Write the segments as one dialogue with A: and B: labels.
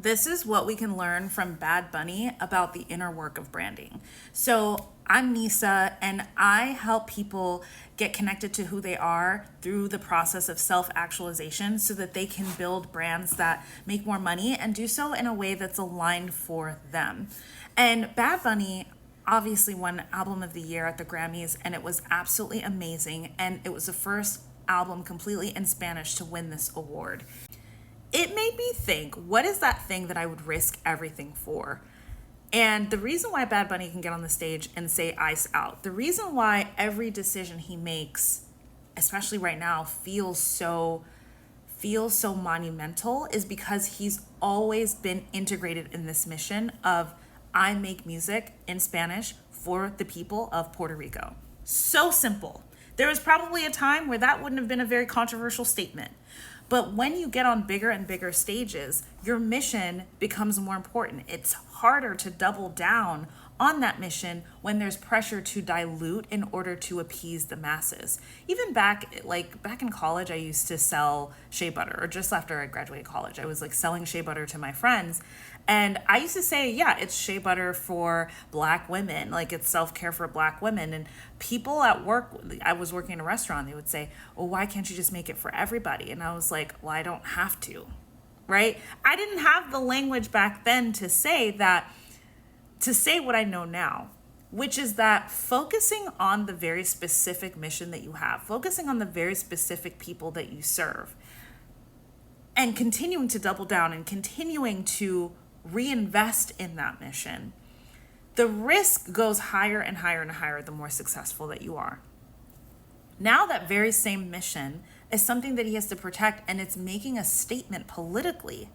A: this is what we can learn from Bad Bunny about the inner work of branding. So I'm Neysa, and I help people get connected to who they are through the process of self-actualization so that they can build brands that make more money and do so in a way that's aligned for them. And Bad Bunny obviously won Album of the Year at the Grammys, and it was absolutely amazing. And it was the first album completely in Spanish to win this award. It made me think, what is that thing that I would risk everything for? And the reason why Bad Bunny can get on the stage and say ice out, the reason why every decision he makes, especially right now, feels so monumental is because he's always been integrated in this mission of I make music in Spanish for the people of Puerto Rico. So simple. There was probably a time where that wouldn't have been a very controversial statement. But when you get on bigger and bigger stages, your mission becomes more important. It's harder to double down on that mission when there's pressure to dilute in order to appease the masses. Even back in college, I used to sell shea butter, or just after I graduated college, I was selling shea butter to my friends. And I used to say, yeah, it's shea butter for Black women, it's self-care for Black women. And people at work, I was working in a restaurant, they would say, well, why can't you just make it for everybody? And I was like, well, I don't have to, right? I didn't have the language back then to say what I know now, which is that focusing on the very specific mission that you have, focusing on the very specific people that you serve, and continuing to double down and continuing to reinvest in that mission, the risk goes higher and higher and higher the more successful that you are. Now that very same mission is something that he has to protect, and it's making a statement politically.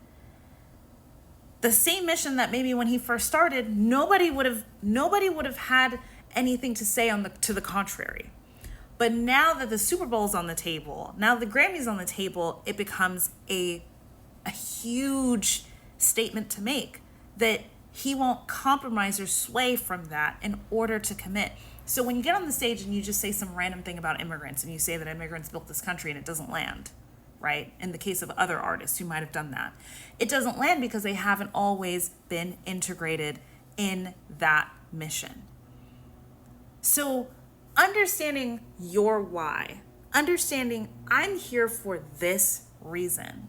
A: The same mission that maybe when he first started, nobody would have had anything to say to the contrary. But now that the Super Bowl's on the table, now the Grammy's on the table, it becomes a huge statement to make that he won't compromise or sway from that in order to commit. So when you get on the stage and you just say some random thing about immigrants and you say that immigrants built this country and it doesn't land, right? In the case of other artists who might have done that, it doesn't land because they haven't always been integrated in that mission. So understanding your why, understanding I'm here for this reason,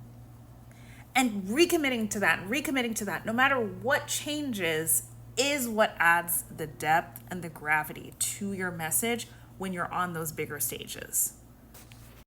A: and recommitting to that, no matter what changes, is what adds the depth and the gravity to your message when you're on those bigger stages.